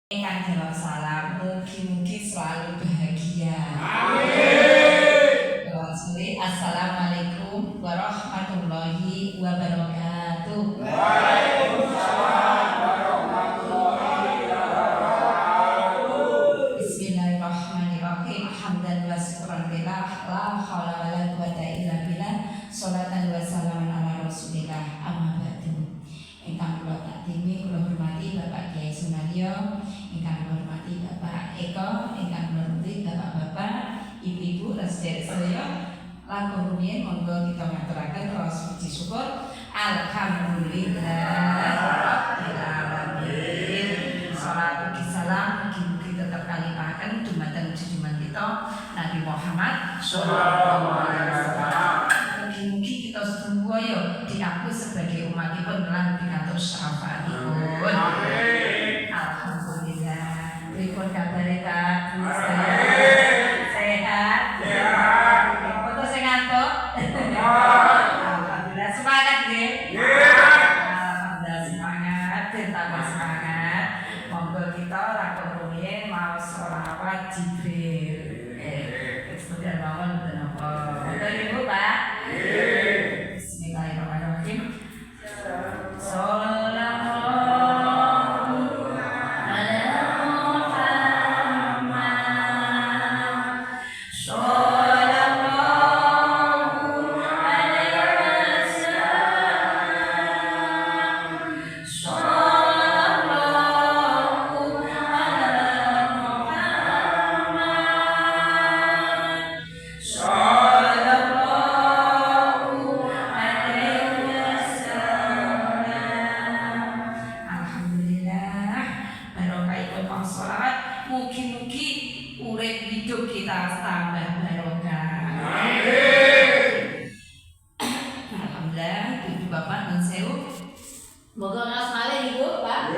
Ingkang jawab salam, mugi-mugi selalu bahagia. Amin. Assalamualaikum warahmatullahi wabarakatuh. Waalaikumsalam warahmatullahi wabarakatuh. Bismillahirrahmanirrahim. Hamdan wa syukran lillah, la haula wala quwata illa billah. Sholatan wa salaman ala Rasulillah. Amma ba'du. Ingkang kula taktimi, kula hormati Bapak Kyai Sunaryo, ingkang kula hormati Bapak Eko, ingkang kula hormati Bapak-bapak, ibu-ibu, lan sedherek langkung rumiyin monggo kita ngaturaken rasa puji syukur. Alhamdulillah rabbil alamin. Shalawat ugi salam mugi-mugi tetep kalimaken dumateng junjungan kita Nabi Muhammad sallallahu alaihi wasallam. Mugi-mugi kita sedaya diampuni sebagai umatipun lan pikantuk syafaatipun. Amin. Alhamdulillah. Pripun kabare Kak? Sehat? Sehat. Foto sing ngantuk? Alhamdulillah. Semangat nggih? Alhamdulillah semangat, tambah semangat. Monggo kita lakon rumiyin maos sholawat Jibril. Kemudian mawon mboten napa. Mboten Ibu, Pak? Bismillahirrahmanirrahim. Mugi-mugi urip hidup kita tambah barokah. Amin. Alhamdulillah, Ibu Bapak dan sewu. Moga ngas malih Ibu, Pak.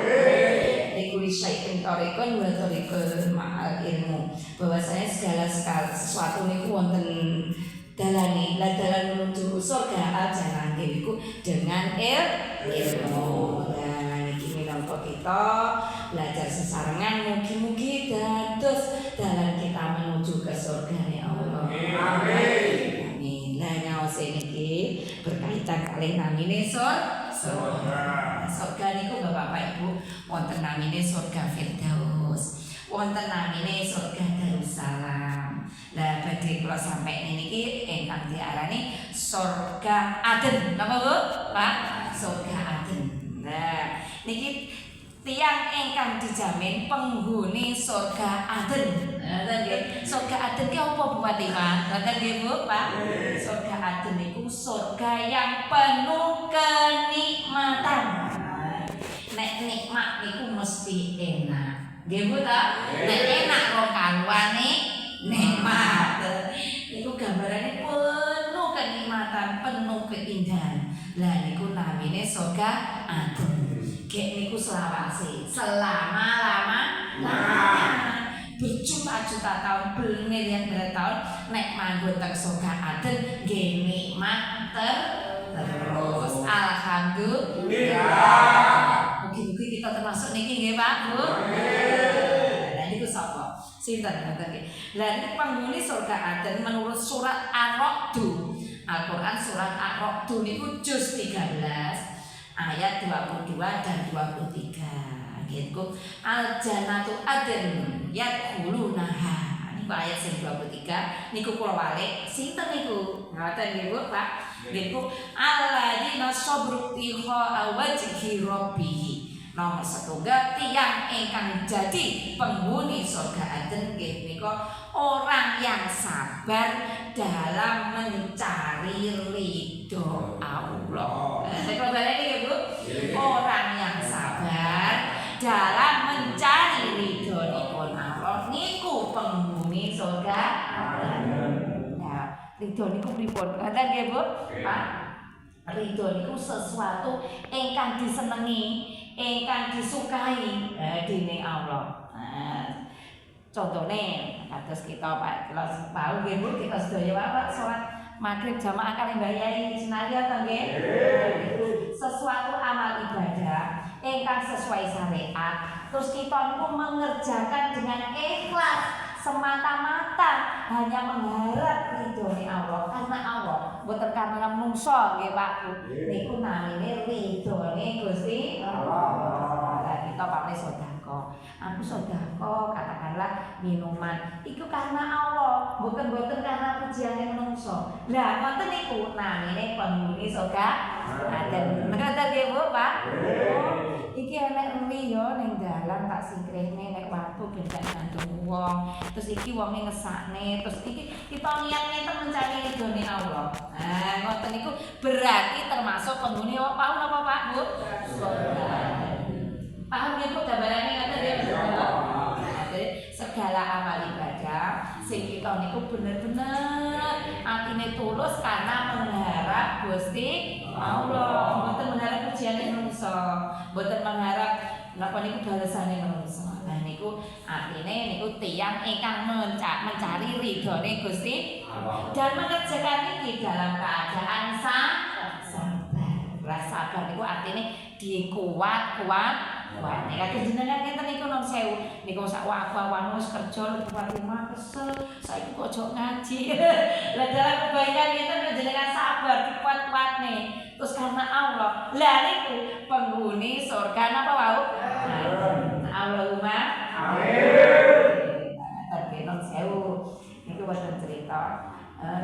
Niku syai'in thariqun wa thariqul ma'al ilmu. Bahwasanya segala sesuatu niku wonten dalane. Lah dalan menuju surga jalan niku dengan ilmu. Minangka kita belajar sesarengan mugi-mugi dados dalan kita menuju ke surga ya Allah. Amin. Amin. Lah nyaos niki berkaitan kalih namine surga. Surga niku Bapak Ibu wonten namine surga Firdaus. Wonten namine surga Darussalam. Lah badhe kula sampeyan niki ingkang diarani surga Aden. Napa Bu? Pak? Surga Aden. Nah, niki tiang ingkang dijamin penghuni surga Aden. Ngoten nggih. Surga Aden ki apa Bu Fatimah? Ngoten nggih Bu, Pak. Surga Aden niku surga yang penuh kenikmatan. Nek nikmat niku mesti enak. Nggih Bu ta? Nek enak kok kaluane nikmat. Niku gambarane penuh kenikmatan, penuh keindahan. Lah niku namine surga Aden. Gek niku selawase, selama-lamanya. Berjuta-juta tahun, bermiliar-miliar tahun nek manggon teng surga Aden nggih nikmat terus. Alhamdulillah. Mugi-mugi kita termasuk niki nggih Pak, Bu. Lah niku sapa? Sinten ngoten nggih. Lah niku penghuni surga Aden menurut surat Ar-Ra'd. Al-Quran surat Ar-Ra'd niku juz 13 ayat 22 dan 23. Gitu. Al-Jannatu Aden yadkhulunaha. Niku ayat sing 23 niku kula walik sinten niku? Ngoten nggih Bu, Pak. Niku alladzina sabru tiha wajhi rabbih. Nomor setunggal tiang ingkang jadi penghuni surga Aden nggih menika orang yang sabar dalam mencari ridho Allah. Saya baleni nggih Bu. Orang yang sabar dalam mencari ridho Allah niku penghuni surga Aden. Nah, ridho niku pripun? Ngoten nggih Bu? Pak. Ridho niku sesuatu ingkang disenengi, ingkang disukai dening Allah. Contohnya kados kita Pak kelas tahu nggih Bu, kita sedaya Pak salat maghrib jamaah kali Mbah Yai Sunaryo to nggih. Sesuatu amal ibadah ingkang sesuai syariat terus kita niku mengerjakan dengan ikhlas semata-mata hanya mengharap ridhone Allah karena Allah mboten karena menungso nggih Pak Bu niku namine ridhone Gusti Allah. Lah kita pamrih sedekah. Aku sedekah katakanlah minuman iku karena Allah bukan karena pujiane menungso. Lah ngoten niku namine penghuni surga. Aden ngoten nggih Bu Pak. Iki enek eri yo ning dalan tak singkrehne nek waktu ben gak ngantung wong. Terus iki wonge ngesakne, terus iki kita niat-niat mencari ridhone Allah. Nah, ngoten niku berarti termasuk penghuni paham napa Pak Bu? Paham ya Bu gambarane ngoten ya. Segala amal ibadah sing kita niku bener-bener atine tulus karena mengharap Gusti Allah, mboten mengharap pujiane manusa, mboten mengharap napa niku balesane manusa. Nah niku artine niku tiyang ingkang mencari ridhone Gusti dan mengerjakan iki dalam keadaan sabar. Sabar niku artine dikuat. Wah, nek kadang jenengan ngenten niku nom sewu. Niku sak wae wis kerja luwih lima kesel. Saiki kok ojo ngaji. Lah dalam kebaikan ngenten jenengan sabar dikuat-kuatne. Terus karena Allah. Lah niku penghuni surga napa wau? Allahumma amin. Tapi nom sewu. Niku boten cerita.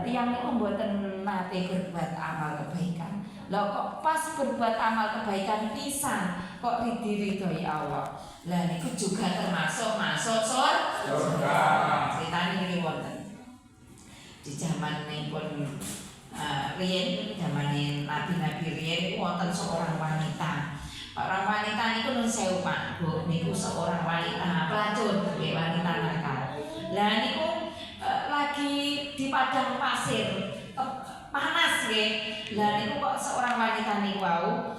Tiyang niku mboten nate berbuat amal kebaikan. Lah kok pas berbuat amal kebaikan pisan kok ridhoi Allah. Lah niku juga termasuk masuk surga. Ceritane niki wonten. Di zamanipun riyen zamane nabi-nabi riyen wonten seorang wanita. Orang wanita niku nun sewu Pak Bu, niku seorang wanita pelacur, nggih wanita nakal. Lah niku lagi di padang pasir panas nggih. Lah niku kok seorang wanita niku wau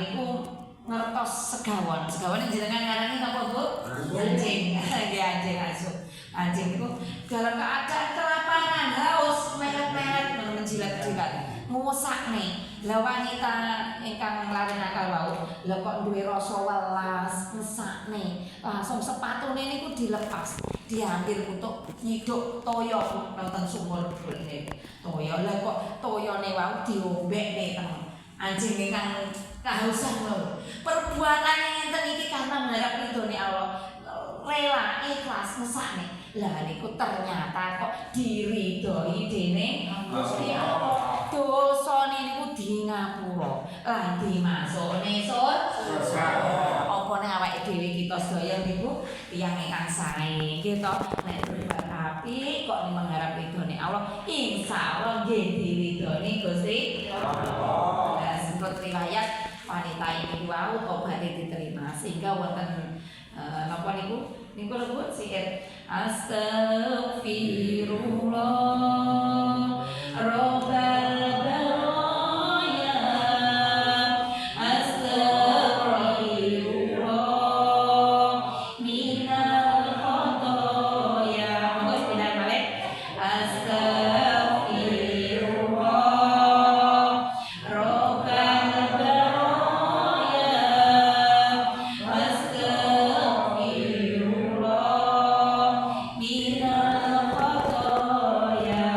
niku ngertos segawon. Segawon jenengan ngarani napa Bu? Anjing. Nggih anjing asu. Anjing niku dalam keadaan kelaparan, haus, meret-meret menjilat-jilat. Ngusakne. Lah wanita ingkang lare nakal wau, lah kok duwe rasa welas, ngesakne. Langsung sepatune niku dilepas. Diambil untuk nyiduk toya nonton sumur niku. Toya lah kok toyane wau diombekne teng anjing ingkang kahausan lho. Perbuatane ngenten iki karena mengharap ridhone Allah. Rela ikhlas mesakne. Lah niku ternyata kok diridhoi dening Gusti Allah. Dosane niku di ngapura lan dimasukne surga. Apa nek awake dhewe kita sedaya niku tiyang ingkang sae nggih to nek berbuat apik kok mengharap ridhone Allah insyaallah nggih diridhoni Gusti Allah. Lah sebut riwayat wanita ini wau tobaté diterima sehingga wonten napa niku lho sihir astagfirullah rabbal baraya astagfirullah minal khotoya monggo pindah malih astagfirullah rabbal baraya astagfirullah minal khotoya.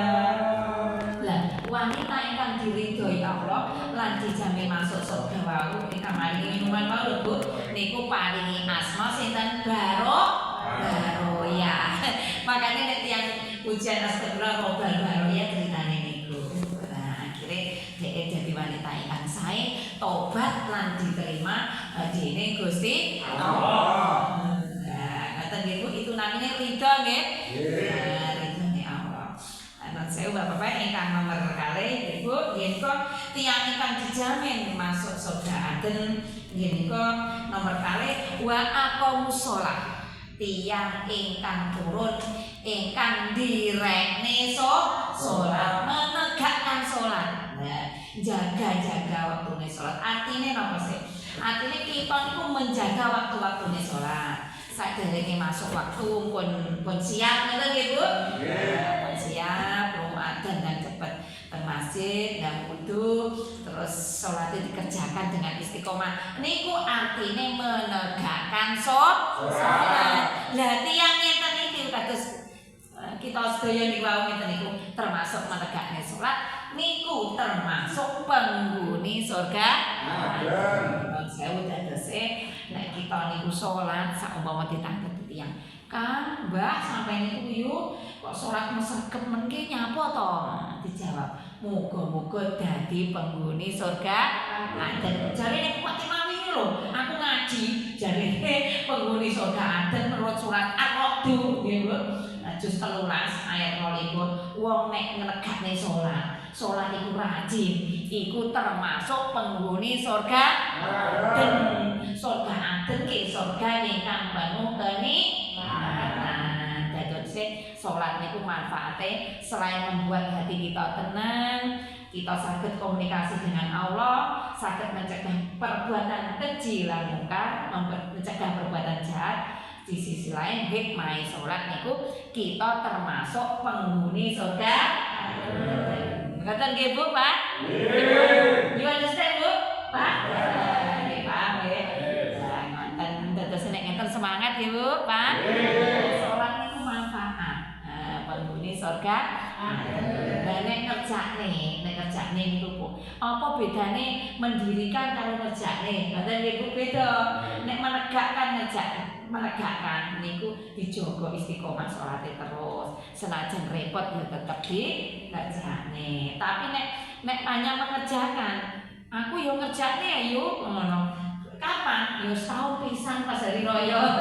Lah wanita ingkang diridhoi Allah lan dijamin masuk surga wau ingkang maringi minuman wau lho Bu niku paringi asma sinten Baroya. Makanya nek tiyang ujian astagfirullah robbal baroya ceritane niku. Nah akhirnya dhek dadi wanita ingkang sae tobat lan diterima dening Gusti Allah. Nah ngoten nggih Bu itu namanya ridho nggih. Ridhone Allah. Anak saya Bapak-bapak ingkang nomor kalih Ibu nggih nika tiyang ingkang dijamin masuk surga aden nggih nika nomor kalih wa aqamus shalah. Tiyang ingkang turun ingkang direkne salat menegakkan salat. Nah, jaga-jaga waktune salat. Artine napa sih? Artine kita niku menjaga waktu-waktune salat. Saderenge masuk waktu pun siap ngoten nggih Bu. Pun siap adzan dan cepet masjid dan wudu terus sholat dikerjakan dengan istiqomah niku artine menegakkan sholat. Lah tiyang ngeten iki kados kita sedaya niku wau ngeten niku termasuk menegakne sholat niku termasuk penghuni surga. Sewu dadose nek kita niku sholat saumpama ditangkep tiyang Kang, Mbah sampai niku yuk kok sholat mesregep mengke nyapa to? Dijawab, muga-muga dadi penghuni surga. Aden jarine Pak Timawi iki lho, aku ngaji jarine penghuni surga aden menurut surat Ar-Ra'd nggih, Bu. Juz 13 ayat 22 wong nek ngregakne sholat iku rajin iku termasuk penghuni surga. Dan surga aden ki surga ingkang penuh kenikmatan. Dadose salat niku manfaate selain membuat hati kita tenang, kita saged komunikasi dengan Allah, saged mencegah perbuatan keji lan mungkar, mencegah perbuatan jahat. Di sisi lain hikmah salat niku kita termasuk penghuni surga. Ngoten nggih Bu, Pak? Nggih. You understand, Bu? Pak? Nggih, paham nggih. Ngoten dados nek ngeten semangat ya, Bu, Pak. Salat niku manfaat. Penghuni surga. Lah nek kerjane niku Bu. Apa bedane mendirikan karo ngerjakne? Ngoten nggih Bu, beda. Nek menegakkan niku dijogo istiqomah salate terus. Senajan repot ya tetep dikerjakne. Tapi nek hanya mengerjakan, aku yo ngerjakne ayo ngono. Kapan? Yo setahun pisan pas hari raya.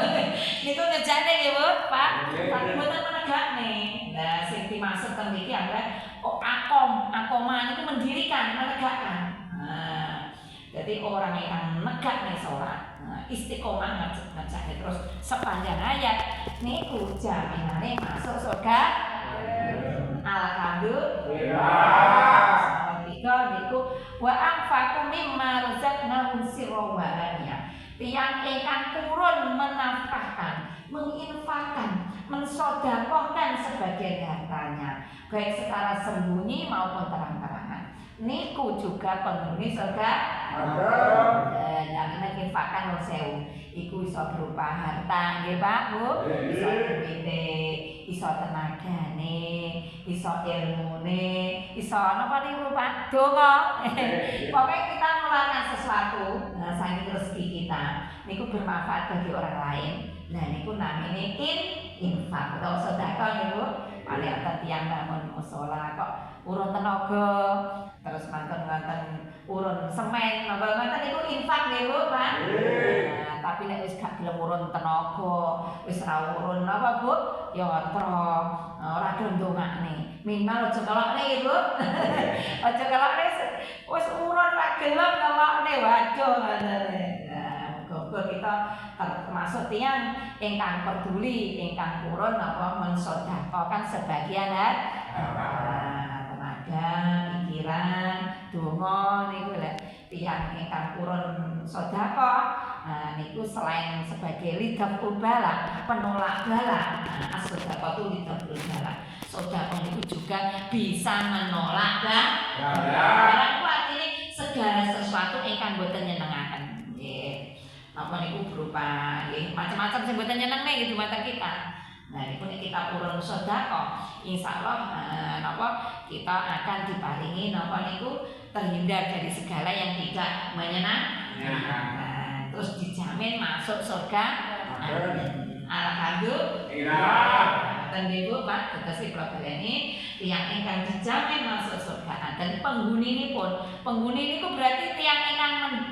Niku ngerjakne nggih, Bu, Pak. Tapi mboten menegakne. Lah sing dimaksud ten iki adalah akoma niku mendirikan, menegakkan. Jadi orang yang menegakne salat istiqomah ngajak terus sepanjang ayat niku jaminane masuk surga. Alhamdulillah. Tiga niku wa anfaqu mimma razaqnahum sirran wa alaniya. Tiyang ingkang purun menafkahkan, menginfakkan, mensedekahkan sebagian hartanya, baik secara sembunyi maupun terang-terangan. Niku juga penghuni surga. Jangan infakkan wong sewu. Iku iso berupa harta, nggih Pak, Bu. Iso duwite, iso tenagane, iso ilmune, iso napa niku Pak? Donga. Pokoknya kita mengeluarkan sesuatu saking rezeki kita. Niku bermanfaat bagi orang lain. Nah niku namine infak atau sedekah niku. Paling ada tiang bangun mushola kok urun tenaga terus manten urun semen napa niku infak nggih Bu, Pak. Nah, tapi nek wis gak gelem urun tenaga, wis ra urun napa Bu, ya ora gelem ndongakne. Minimal aja kelokne nggih Bu. Aja kelokne wis urun ra gelem kelokne waduh ngene. Kita termasuk tiang ingkang peduli, ingkang purun apa mensedekahkan sebagian tenaga, pikiran, donga niku lho tiang ingkang purun sedekah. Niku selain sebagai lidahul bala, penolak bala. Sedekah itu lidahul bala. Sedekah itu juga bisa menolak bala. Ku artine segala sesuatu ingkang boten nyenengaken. Apa niku berupa macam-macam sing mboten nyenengne gitu mata kita. Nah niku nek kita purun sedekah, insyaallah napa kita akan diparingi napa niku terhindar dari segala yang tidak menyenangkan. Terus dijamin masuk surga. Alhamdulillah. Dan Ibu Pak, tegese kula baleni tiyang ingkang dijamin masuk surga. Dan penghuni niku berarti tiyang ingkang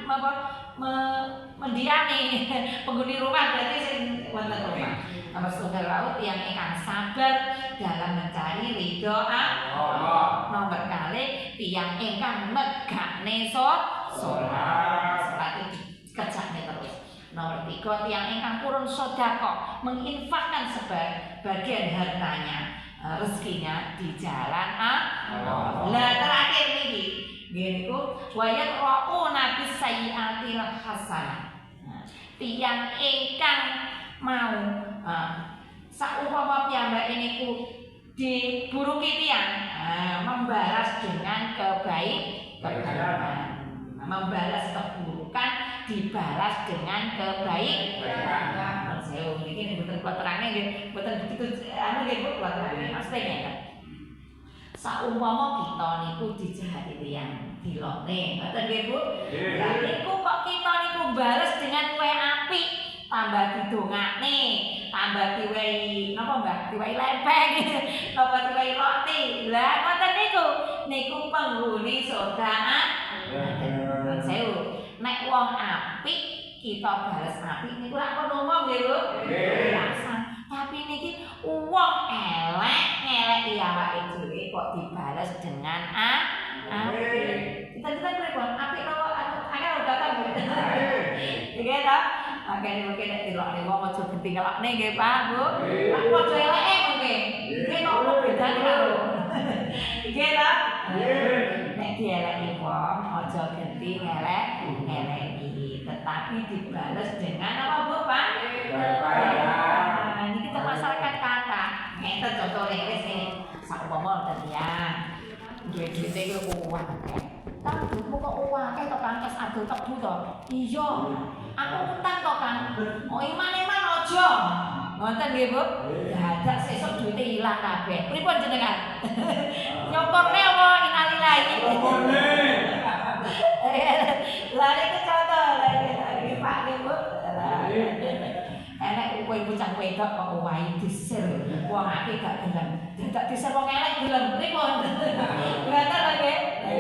mendiami penghuni rumah berarti sing wonten rumah. Nomor setunggal laut yang ingkang sabar dalam mencari ridho Allah. Nomor kali tiyang ingkang negakne salat kerjane terus. Nomor 3 tiyang ingkang purun sedekah, menginfakkan sebagian hartanya, rezekinya di jalan Allah. Lah terakhir niki niku wayat rauna bis sayyiatil hasanah. Tiyang ingkang mau saumpama piyambake niku diburuki tiyang, membalas dengan kebaikan. Membalas keburukan dibalas dengan kebaikan. Saya ini betul terangnya nggih, betul begitu anu nggih Bu terangnya. Maksudnya ngeten. Saumpama kita niku dijahati tiyang dilokne, ngoten nggih Bu. Lah niku kok kita niku balas dengan luwih apik, tambah didongakne, tambah diwehi napa Mbak? Diwehi lempeng, napa diwehi roti. Lah ngoten niku penghuni surga. Sewu, nek wong apik kita balas apik niku lak kono ngomong nggih Bu. Tapi niki wong elek awake dhewe kok dibalas dengan apik. Kita pripun? Apik napa akeh datang Bu. Nggih ta? Akeh mungkin nek dilokne wong aja genti ngelokne nggih Pak Bu. Lak padha eleke mungkin. Nggih kok ono bedane karo. Nggih ta? Nek dieleki wong aja genti ngeleki, tetapi dibalas dengan apa Bu Pak? Ini kita masyarakat kata. Ngeten contohnya wis ngene. Saumpama wonten tiyang duwe-duwite iku akeh. Tapi duitmu kok akeh to Kang es adol tebu to? Iya. Aku utang to Kang. Oh iman-iman aja. Ngoten nggih Bu. Dadak sesuk duwite ilang kabeh. Pripun jenengan? Nyoporne apa inalilahi? Nyoporne. Lah niku contoh lagi Pak nggih Bu. Enek kowe bocah wedok kok wae disir. Wong akeh gak gelem. Dadak disir wong elek gelem. Pripun? Ngoten lho nggih.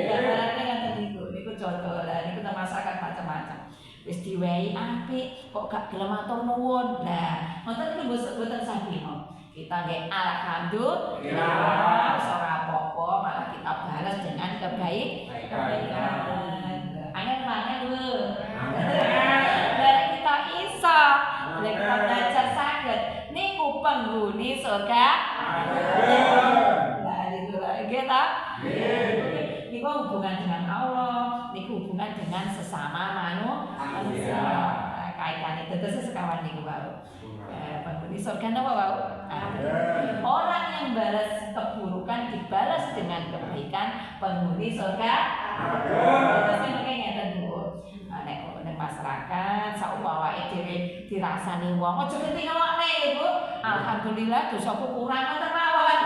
Gambarane ngoten niku. Niku contoh. Lah niku masyarakat macam-macam. Wis diwehi apik kok gak gelem matur nuwun. Lah, ngoten niku mboten sabino. Kita nggih alhamdulillah, ora apa-apa, malah kita balas dengan kebaikan. Angel lho. Lah kita iso, lah kita belajar saged niku penghuni surga. Lah niku nggih ta? Nggih. Niku hubungan dengan Allah, niku hubungan dengan sesama manusia. Kaitane tetes sekawan niku wae. Penghuni surga napa wae? Orang yang balas keburukan dibalas dengan kebaikan, penghuni surga. Terus nek ngeten Bu. Nek masyarakat saumpama awake dhewe dirasani wong aja genti ngelokne Bu. Alhamdulillah dosaku kurang ngoten mawon.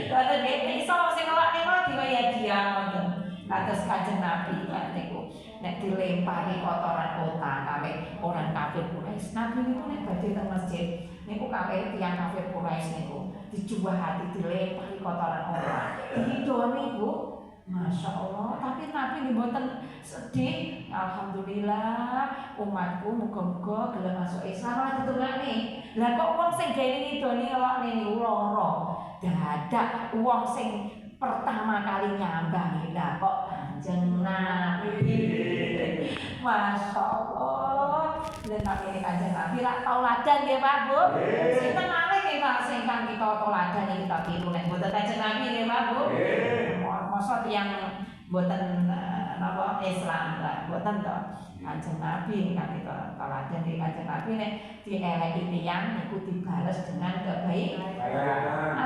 Ngoten nggih iso sing ngelokne kok diwaya dia ngoten. Kados Kanjeng Nabi niku nek dilempari kotoran otak kawit orang kafir Quraisy. Nabi niku nek badhe teng masjid niku kawit tiyang kafir Quraisy niku dijuwah hati dilempari kotoran otak. Dihidoni Bu. Masya Allah, tapi Nabi mboten sedih. Alhamdulillah, umatku muga-muga gelem masuk Islam lan ditungani. Lah kok wong sing gawe ngidoni ngelokne niku lara. Dadak wong sing pertama kali nyambangi lah kok Kanjeng Nabi. Masya Allah. Lan ini Kanjeng Nabi rak tauladan nggih Pak Bu. Sinten malih nggih Pak sing kan kita tauladan kita tiru nek mboten Kanjeng Nabi nggih Pak Bu. Masa yang mboten napa Islam lah, mboten to. Kanjeng Nabi kan kita tauladan di Kanjeng Nabi nek dieleki tiyang niku dibales dengan kebaikan.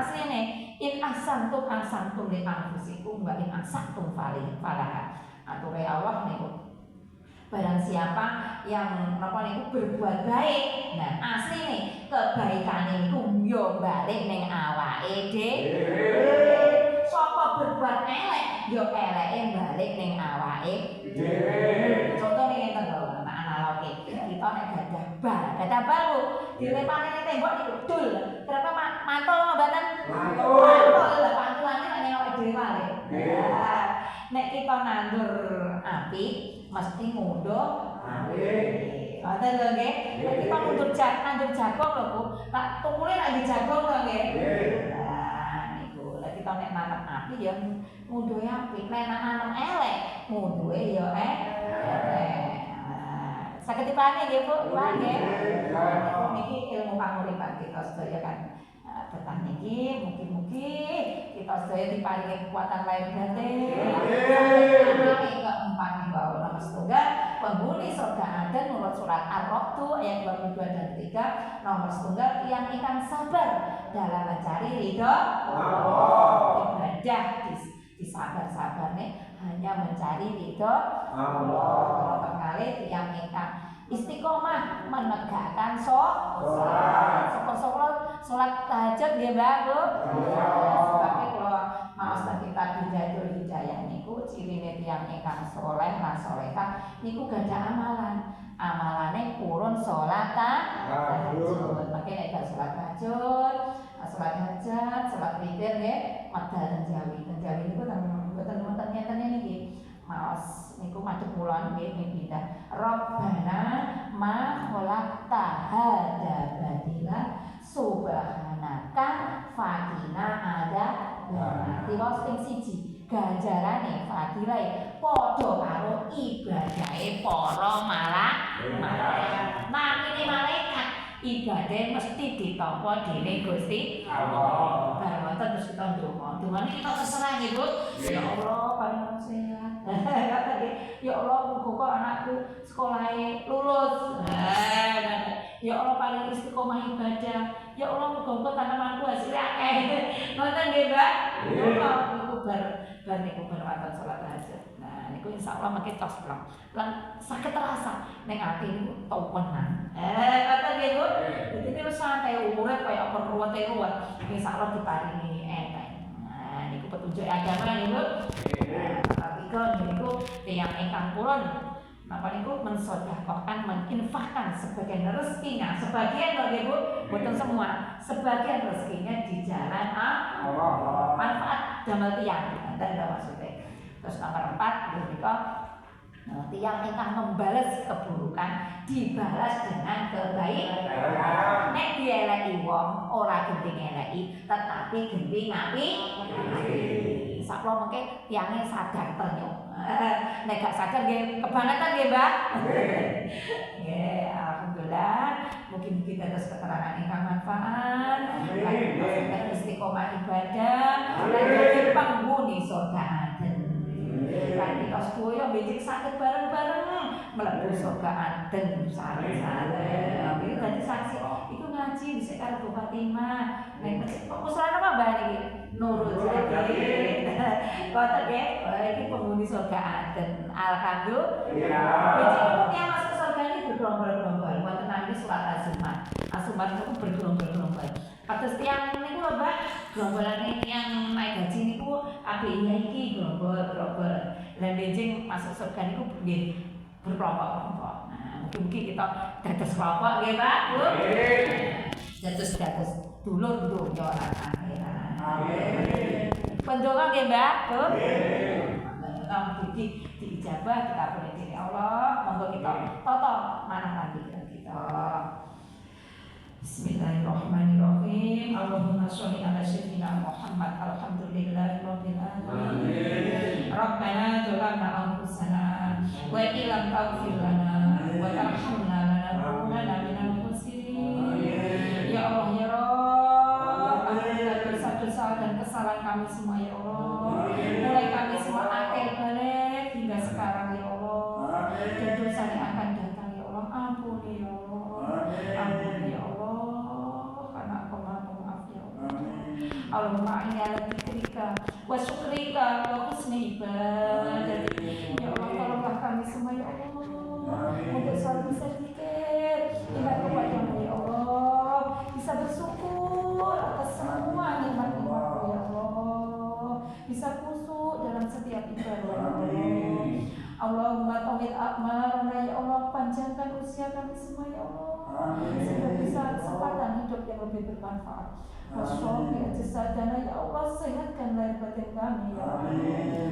Asline in ahsantum li anfusikum wa in ahsantum falaha. Ature Allah niku barang siapa yang napa niku berbuat baik, nah asline kebaikane niku yo balik ning awake dhewe. Sapa berbuat elek yo eleke balik ning awake dhewe. Contoh ngeten lho, analogi. Kita nek gadah bal Bu, dilempari ning tembok niku dul. Berapa mantul mboten? Mantul. Lah pantulane nek ning awake dhewe wae. Nek kita nandur api mesti ngunduh apik. Ngoten lho nggih. Nek kita nandur jagung lho Bu, tak tukule nek di jagung lho nggih. Kita nek nanam api ya ngunduhe apik, nek nanam elek ngunduhe ya elek. Saged dipahami nggih Bu, nggih. Niki ilmu panguripan kita sedaya kan petang niki mugi-mugi kita sedaya diparingi kekuatan lahir batin. Amin. Keempat niku Setunggal penghuni surga Aden menurut surat Ar-Ra'd ayat 22 dan 3 nomor setunggal yang ingkang sabar dalam mencari ridho Allah. Ibadah disabar-sabar nih hanya mencari ridho Allah. Kalau berkali yang ingkang istiqomah menegakkan sholat tahajud ya Mbak Bu. Sebabnya kalau maos kita Bidayatul Hidayah niku cirine tiyang ingkang saleh lan salehah niku gadah amalane purun sholat tahajud. Makanya nek sholat tahajud, sholat hajat, sholat witir nggih medal tenjawi niku mboten wonten niki. Maos niku madhep kula nggih pindah. Rabbana ma khalaqta hadza batila subhanaka faqina adzabannar. Tiwas ping 1 ganjarane fadilahe padha karo ibadahe para malaikat. Namine malaikat ibadah mesti ditampa dening Gusti Allah. Bar wonten terus kita ndonga. Dongane kita terserah nggih, Bu. Ya Allah, paring sehat. Ya Allah, muga anakku sekolahe lulus. Ya Allah, paling istiqomah ibadah. Ya Allah, muga tanamanku hasilnya akeh. Ngoten nggih, Mbak? Niku bar niku wonten salat tahajud. Nah, niku insyaallah mangke tos pulang. Lan saged terasa ning ati niku tawenan. Ngoten nggih, Bu. Dadi niku santai urip kaya ruwet-ruwet. Insyaallah diparingi enteng. Nah, niku petunjuk agama niku. Niku yang ingkang purun napa niku mensedekahkan menginfakkan sebagian rezekinya sebagian lho Bu boten semua sebagian rezekinya di jalan Allah manfaat damel tiyang dan maksudnya. Terus nomor 4 niku tiyang ingkang membalas keburukan dibalas dengan kebaikan. Nek dieleki wong ora gending eleki tetapi gending ngapi. Saklo mengke tiangnya sadar ternyok. Nek gak sadar nggih kebangetan nggih, Mbak. Nggih, alhamdulillah. Mungkin kita terus keterangan ingkang manfaat. Lan istiqomah ibadah lan dadi penghuni surga Aden. Lan kita sedaya becik saged bareng-bareng mlebu surga Aden sareng-sareng. Iki dadi saksi iku ngaji dhisik karo Bu Fatimah. Nek usaha apa Mbak niki? Nurul Jalil. Kota nggih, iki penghuni surga Aden. Alhamdulillah. Becik yang masuk surga ini bergerombol-gerombol. Wonten nami surat Az-Zumar. Az-Zumar itu bergerombol-gerombol. Kados tiyang niku lho Mbak, gerombolane yang naik haji niku ABI-nya iki gerombol-gerombol. Lan benjing masuk surga niku nggih berkelompok-kelompok. Nah, mungkin kita dados kelompok nggih Pak, Bu. Dados dulur donya lan akhirat. Amin. Pendonga nggih Mbak, Bu. Mugi diijabah dikabulkan dening Allah. Monggo kita tata manah pikiran kita. Bismillahirrahmanirrahim. Allahumma sholli ala sayyidina Muhammad. Alhamdulillahirabbil alamin. Rabbana zalamna anfusana wa illam taghfir lana wa tarhamna lanakunanna minal khasirin. Ya Allah ya Rabb, ampunilah dosa-dosa dan kesalahan kami semua ya Allah. Mulai kami semua akhir balik hingga sekarang ya Allah. Dan dosa yang akan datang ya Allah, ampuni ya Allah. Ampuni ya Allah. Allahumma inni ala dzikrika wa syukrika wa husni ibadatik. Ya Allah, tolonglah kami semua ya Allah untuk selalu bisa zikir, ingat kepada-Mu ya Allah, bisa bersyukur atas semua nikmat-nikmat-Mu ya Allah, bisa khusyuk dalam setiap ibadah ya Allah. Allahumma tawil a'marana ya Allah, panjangkan usia kami semua ya Allah, sehingga bisa kesempatan hidup yang lebih bermanfaat. Wasyofi jasadana ya Allah, sehatkan lahir batin kami ya Allah.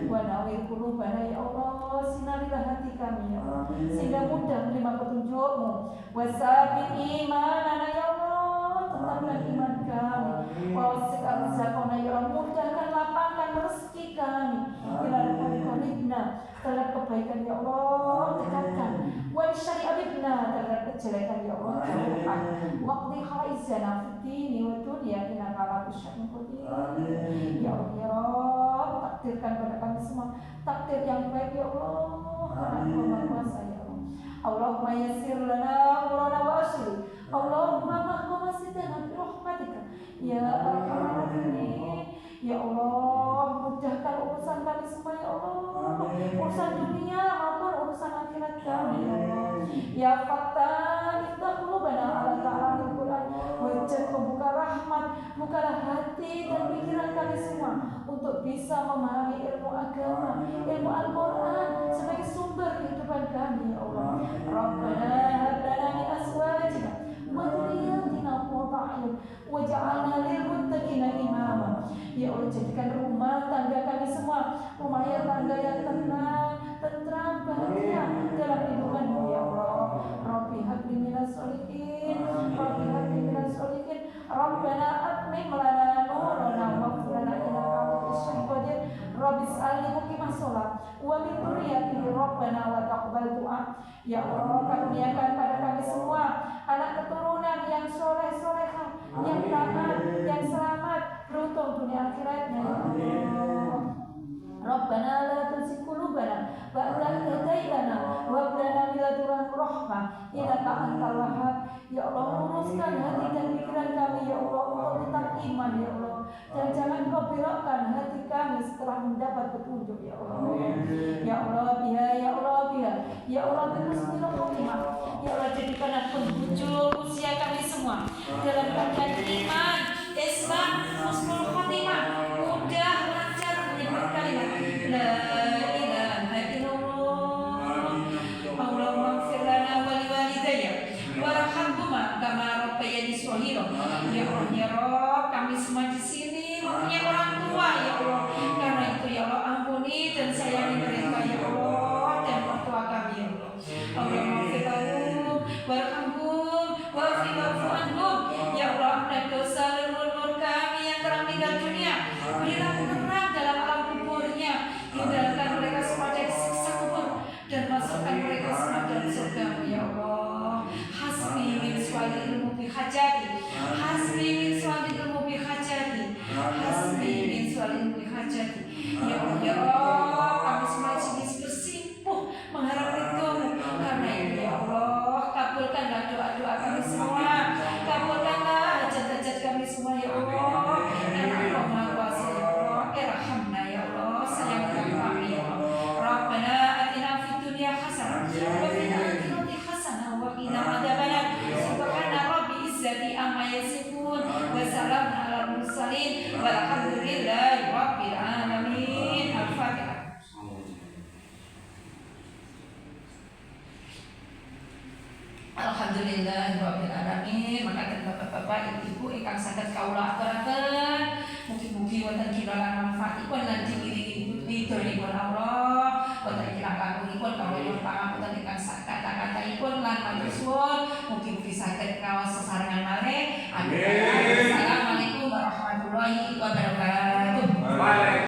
Wa nawwir qulubana ya Allah, sinarilah hati kami ya Allah, sehingga mudah menerima petunjuk-Mu. Wasabit imanana ya Allah, tetapkan iman kami. Wasik arzaqana ya Allah, mudahkan lapangkan rezeki kami. Ilal qalibna terhadap kebaikan ya Allah, dekatkan. Wa syari'abna terhadap kejelekan ya Allah, jauhkan. Waqti haizana fid-dini wa dunya innaka ala kulli syai'in qadir. Ya Allah ya Rabb, takdirkan pada kami semua takdir yang baik ya Allah. Karena Engkau Maha Kuasa ya Allah. Allahumma yassir lana umurana wa ashri. Allahumma mahkumasitana bi rahmatika ya arhamar rahimin. Ya Allah, mudahkan urusan kami semua ya Allah, urusan dunia maupun urusan akhirat kami ya Allah. Ya Fattah, iftah qulubana ala ta'alamil Quran. Wajah membuka rahmat, bukalah hati dan pikiran kami semua untuk bisa memahami ilmu agama, ilmu Al-Quran sebagai sumber kehidupan kami ya Allah. Rabbana hab lana min azwajina wa dhurriyyatina qurrata a'yun waj'alna lil muttaqina imama. Ya Allah, jadikan rumah tangga kami semua rumah tangga yang tenang, tentram, bahagia dalam hidupanmu ya Allah. Rabbi habli minas sholihin, Rabbi habli minas sholihin. Rabbana atmim lana nurana waghfir lana innaka antas qadir. Rabbi is'alni muqimah sholat wa min dzurriyyati Rabbana wa taqabbal du'a. Ya Allah, karuniakan pada kami semua anak keturunan yang soleh-solehah, yang taat, yang selamat, beruntung dunia akhiratnya ya Allah. Rabbana la tuzigh qulubana ba'da idh hadaytana wa hab lana min ladunka rahmah innaka antal wahhab. Ya Allah, luruskan hati dan pikiran kami ya Allah untuk tetap iman ya Allah, dan jangan kau belokkan hati kami setelah mendapat petunjuk ya Allah. Ya Allah biha, ya Allah biha, ya Allah bihusnil khotimah. Ya Allah, jadikanlah penghujung usia kami semua dalam keadaan iman, Islam, husnul khotimah, mudah lancar menyebut kalimat la ilaha illallah. Allahumma ighfir lana wa liwalidayya warhamhuma kama rabbayani shaghira. Ya Allah, ya Rabb, kami semua di sini mempunyai orang tua ya Allah. Karena itu ya Allah, ampuni dan sayangi mereka ya Allah dan orang tua kami ya Allah. Allahumma ighfir lahum warhamhum wa'fu anhum. Ya Allah, ampuni dosa leluhur kami yang telah meninggal dunia. Berilah terang dalam alam kuburnya, hindarkan mereka semua dari siksa kubur dan masukkan mereka semua dalam surga-Mu ya Allah. Hasbi min su'alil ilmu bi hajati, hasbi min su'alil ilmu bi hajati, hasbi min su'alil ilmu bi hajati. Ya Allah, ya Allah, kami semua di sini bersimpuh mengharap ridho-Mu. Karena itu ya Allah, kabulkanlah doa-doa kami semua, kabulkanlah hajat-hajat kami semua ya Allah. Karena Engkau Maha Kuasa ya Allah. Irhamna ya Allah, sayangkan kami ya Allah. Rabbana atina fid dunya hasanah wa fil akhirati hasanah wa qina adzabannar. Subhana rabbil izzati amma yasifun wa salamun alal mursalin walhamdulillahi rabbil alamin. Al-Fatihah. Alhamdulillahirabbil alamin. Makaten bapak-bapak, ibu-ibu ingkang saged kawula aturaken, mugi-mugi wonten kiralan manfaatipun lan diiringi ridhonipun Allah. Wonten kirang langkungipun kawula pangapunten ingkang kata-kataipun lan matur suwun, mugi-mugi saged kawas sesarengan malih. Amin.